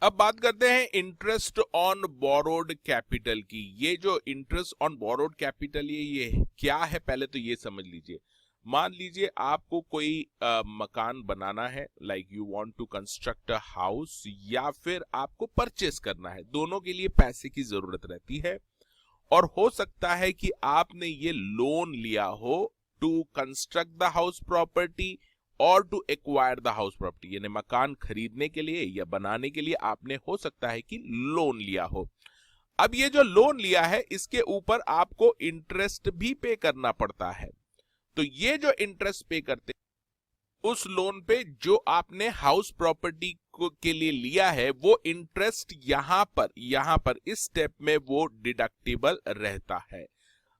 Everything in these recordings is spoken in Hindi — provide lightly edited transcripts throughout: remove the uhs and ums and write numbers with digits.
अब बात करते हैं इंटरेस्ट ऑन बोरोड कैपिटल की। ये जो इंटरेस्ट ऑन बोरोड कैपिटल ये क्या है, पहले तो ये समझ लीजिए। मान लीजिए आपको कोई मकान बनाना है, like you want to construct a house, या फिर आपको परचेस करना है। दोनों के लिए पैसे की जरूरत रहती है, और हो सकता है कि आपने ये लोन लिया हो to construct the house property और to acquire the house property, यानी मकान खरीदने के लिए या बनाने के लिए आपने हो सकता है कि लोन लिया हो। अब ये जो लोन लिया है इसके ऊपर आपको इंटरेस्ट भी पे करना पड़ता है। तो ये जो इंटरेस्ट पे करते उस लोन पे जो आपने हाउस प्रॉपर्टी के लिए लिया है, वो इंटरेस्ट यहां पर इस स्टेप में वो डिडक्टिबल रहता है।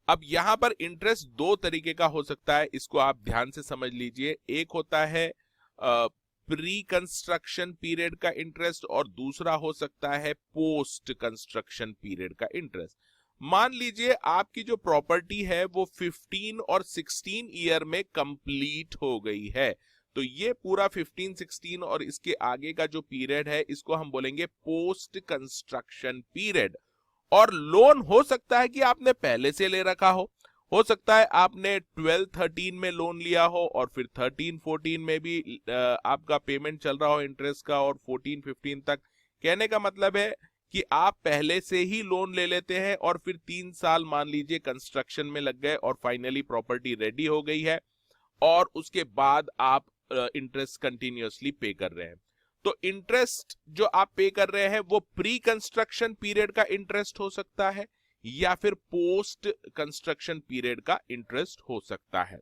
अब यहां पर इंटरेस्ट दो तरीके का हो सकता है, इसको आप ध्यान से समझ लीजिए। एक होता है प्री कंस्ट्रक्शन पीरियड का इंटरेस्ट, और दूसरा हो सकता है पोस्ट कंस्ट्रक्शन पीरियड का इंटरेस्ट। मान लीजिए आपकी जो प्रॉपर्टी है वो 15 और 16 ईयर में कंप्लीट हो गई है, तो ये पूरा 15, 16 और इसके आगे का जो पीरियड है इसको हम बोलेंगे पोस्ट कंस्ट्रक्शन पीरियड। और लोन हो सकता है कि आपने पहले से ले रखा हो सकता है आपने 12, 13 में लोन लिया हो और फिर 13, 14 में भी आपका पेमेंट चल रहा हो इंटरेस्ट का, और 14, 15 तक। कहने का मतलब है कि आप पहले से ही लोन ले लेते हैं और फिर 3 साल मान लीजिए कंस्ट्रक्शन में लग गए और फाइनली प्रॉपर्टी रेडी हो गई है, और उसके बाद आप इंटरेस्ट कंटिन्यूअसली पे कर रहे हैं। तो इंटरेस्ट जो आप पे कर रहे हैं वो प्री कंस्ट्रक्शन पीरियड का इंटरेस्ट हो सकता है या फिर पोस्ट कंस्ट्रक्शन पीरियड का इंटरेस्ट हो सकता है।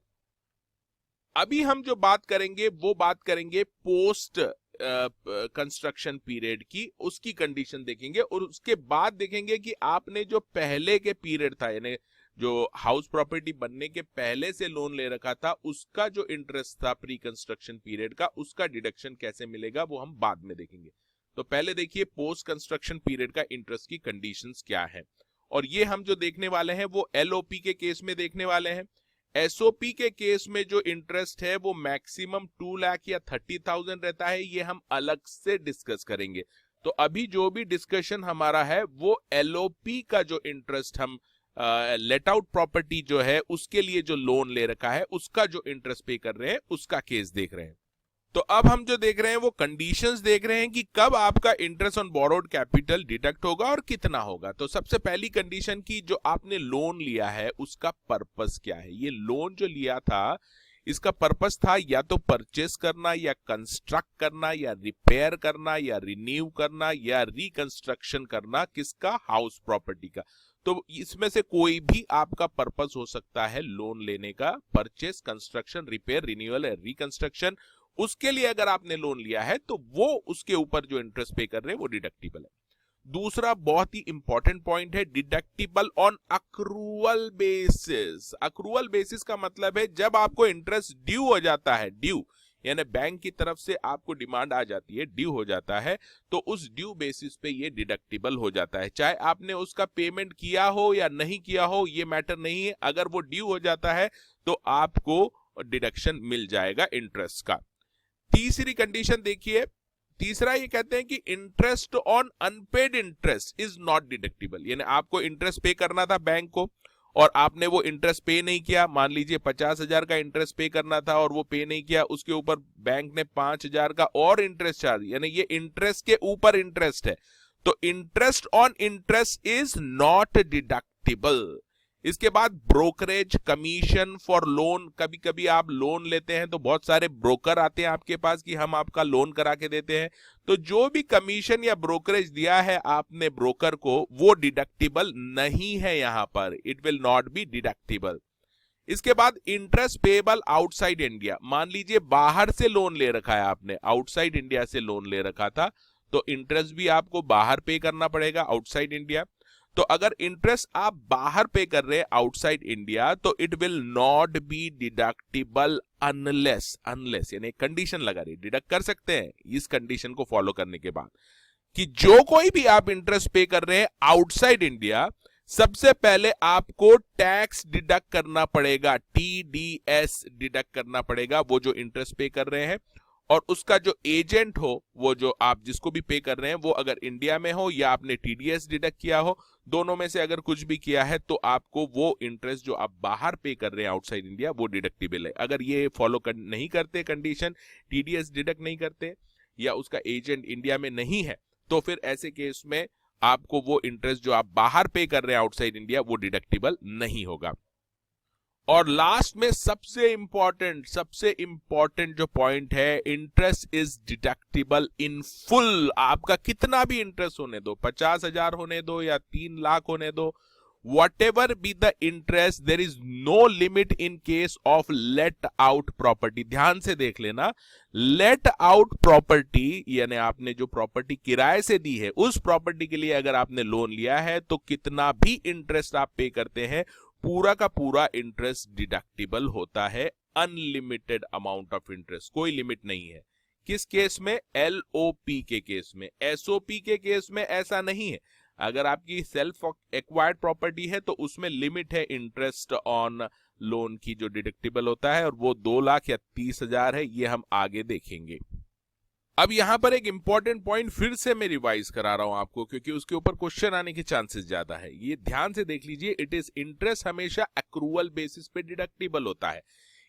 अभी हम जो बात करेंगे वो बात करेंगे पोस्ट कंस्ट्रक्शन पीरियड की, उसकी कंडीशन देखेंगे, और उसके बाद देखेंगे कि आपने जो पहले के पीरियड था, यानी जो हाउस प्रॉपर्टी बनने के पहले से लोन ले रखा था, उसका जो इंटरेस्ट था प्री कंस्ट्रक्शन पीरियड का, उसका डिडक्शन कैसे मिलेगा वो हम बाद में देखेंगे। तो पहले देखिए पोस्ट कंस्ट्रक्शन पीरियड का इंटरेस्ट की कंडीशंस क्या है, और ये हम जो देखने वाले हैं वो एलओपी के केस में देखने वाले हैं। एसओपी के केस में जो इंटरेस्ट है वो मैक्सिमम 2 लाख या 30,000 रहता है, ये हम अलग से डिस्कस करेंगे। तो अभी जो भी डिस्कशन हमारा है वो एलओपी का जो इंटरेस्ट हम लेट आउट प्रॉपर्टी जो है उसके लिए जो लोन ले रखा है उसका जो इंटरेस्ट पे कर रहे हैं उसका केस देख रहे हैं। तो अब हम जो देख रहे हैं वो कंडीशंस देख रहे हैं कि कब आपका interest on borrowed capital deduct होगा और कितना होगा। तो सबसे पहली कंडीशन की, जो आपने लोन लिया है उसका पर्पस क्या है। ये लोन जो लिया था इसका पर्पस था या तो परचेस करना, या कंस्ट्रक्ट करना, या रिपेयर करना, या रिन्यू करना, या रिकंस्ट्रक्शन करना, किसका, हाउस प्रॉपर्टी का। तो इसमें से कोई भी आपका पर्पस हो सकता है लोन लेने का, purchase, construction, repair, renewal, reconstruction. उसके लिए अगर आपने लोन लिया है तो वो उसके ऊपर जो इंटरेस्ट पे कर रहे हैं वो डिडक्टिबल है। दूसरा बहुत ही इंपॉर्टेंट पॉइंट है, deductible on accrual basis. Accrual basis का मतलब है जब आपको इंटरेस्ट ड्यू हो जाता है, ड्यू यानी बैंक की तरफ से आपको डिमांड आ जाती है, ड्यू हो जाता है, तो उस ड्यू बेसिस पे ये डिडक्टिबल हो जाता है। चाहे आपने उसका पेमेंट किया हो या नहीं किया हो ये मैटर नहीं है, अगर वो ड्यू हो जाता है तो आपको डिडक्शन मिल जाएगा इंटरेस्ट का। तीसरी कंडीशन देखिए, तीसरा ये कहते हैं कि interest on unpaid interest is not deductible, यानी आपको इंटरेस्ट पे करना था बैंक को और आपने वो इंटरेस्ट पे नहीं किया। मान लीजिए 50,000 का इंटरेस्ट पे करना था और वो पे नहीं किया, उसके ऊपर बैंक ने 5,000 का और इंटरेस्ट चार्ज, यानी ये इंटरेस्ट के ऊपर इंटरेस्ट है, तो interest on interest is not deductible. इसके बाद ब्रोकरेज कमीशन फॉर लोन, कभी कभी आप लोन लेते हैं तो बहुत सारे ब्रोकर आते हैं आपके पास कि हम आपका लोन करा के देते हैं, तो जो भी कमीशन या ब्रोकरेज दिया है आपने ब्रोकर को वो डिडक्टिबल नहीं है, यहां पर it will not be deductible. इसके बाद इंटरेस्ट पेएबल आउटसाइड इंडिया, मान लीजिए बाहर से लोन ले रखा है आपने, आउटसाइड इंडिया से लोन ले रखा था, तो इंटरेस्ट भी आपको बाहर पे करना पड़ेगा, आउटसाइड इंडिया। तो अगर इंटरेस्ट आप बाहर पे कर रहे हैं आउटसाइड इंडिया तो it will not be deductible unless यानी कंडीशन लगा रही, डिडक्ट कर सकते हैं इस कंडीशन को फॉलो करने के बाद कि जो कोई भी आप इंटरेस्ट पे कर रहे हैं आउटसाइड इंडिया, सबसे पहले आपको टैक्स डिडक्ट करना पड़ेगा, टीडीएस डिडक्ट करना पड़ेगा वो जो इंटरेस्ट पे कर रहे हैं, और उसका जो एजेंट हो, वो जो आप जिसको भी पे कर रहे हैं, वो अगर इंडिया में हो या आपने टीडीएस डिडक्ट किया हो, दोनों में से अगर कुछ भी किया है तो आपको वो इंटरेस्ट जो आप बाहर पे कर रहे हैं आउटसाइड इंडिया वो डिडक्टिबल है। अगर ये फॉलो नहीं करते कंडीशन, टीडीएस डिडक्ट नहीं करते या उसका एजेंट इंडिया में नहीं है, तो फिर ऐसे केस में आपको वो इंटरेस्ट जो आप बाहर पे कर रहे हैं आउटसाइड इंडिया वो डिडक्टिबल नहीं होगा। और लास्ट में सबसे इंपॉर्टेंट जो पॉइंट है, interest is deductible in full. आपका कितना भी इंटरेस्ट होने दो, 50,000 होने दो या 3 लाख होने दो, whatever be the interest, there is no limit in case of let out property। ध्यान से देख लेना, let out property यानी आपने जो प्रॉपर्टी किराए से दी है, उस प्रॉपर्टी के लिए अगर आपने लोन लिया है तो कितना भी इंटरेस्ट आप पे करते हैं, पूरा का पूरा इंटरेस्ट डिडक्टिबल होता है। अनलिमिटेड अमाउंट ऑफ इंटरेस्ट, कोई लिमिट नहीं है। किस केस में? एलओपी के केस में। एसओपी के केस में ऐसा नहीं है। अगर आपकी सेल्फ एक्वायर्ड प्रॉपर्टी है तो उसमें लिमिट है इंटरेस्ट ऑन लोन की जो डिडक्टिबल होता है, और वो 2 लाख या 30,000 है, ये हम आगे देखेंगे। अब यहां पर एक इंपॉर्टेंट पॉइंट फिर से मैं रिवाइज करा रहा हूं आपको, क्योंकि उसके ऊपर क्वेश्चन आने के चांसेस ज्यादा है। ये ध्यान से देख लीजिए, इट इज इंटरेस्ट हमेशा एक्रूअल बेसिस पे डिडक्टिबल होता है,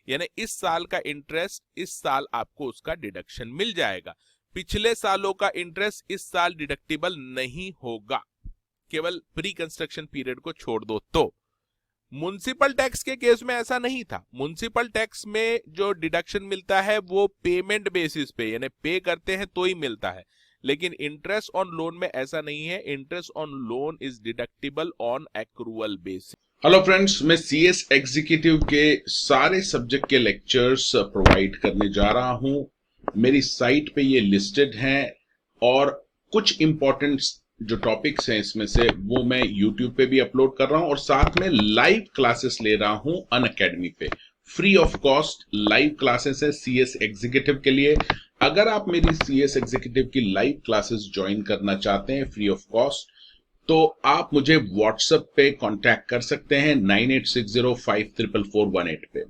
यानी इस साल का इंटरेस्ट इस साल आपको उसका डिडक्शन मिल जाएगा। पिछले सालों का इंटरेस्ट इस साल डिडक्टिबल नहीं होगा, केवल प्री कंस्ट्रक्शन पीरियड को छोड़ दो तो। म्युनिसिपल टैक्स के केस में ऐसा नहीं था। म्युनिसिपल टैक्स में जो डिडक्शन मिलता है वो पेमेंट बेसिस पे, यानी पे करते हैं तो ही मिलता है, लेकिन इंटरेस्ट ऑन लोन में ऐसा नहीं है। Interest on loan is deductible on accrual basis. Hello friends, मैं सीएस एग्जीक्यूटिव के सारे सब्जेक्ट के लेक्चर्स प्रोवाइड करने जा रहा हूं। मेरी साइट पे ये लिस्टेड हैं, और कुछ इंपॉर्टेंट जो टॉपिक्स हैं इसमें से वो मैं यूट्यूब पे भी अपलोड कर रहा हूं, और साथ में लाइव क्लासेस ले रहा हूं अनअकैडमी पे। Free of cost live classes है सीएस एग्जीक्यूटिव के लिए। अगर आप मेरी सीएस एग्जीक्यूटिव की लाइव क्लासेस ज्वाइन करना चाहते हैं फ्री ऑफ कॉस्ट, तो आप मुझे व्हाट्सएप पे कांटेक्ट कर सकते हैं 9860544418 पे।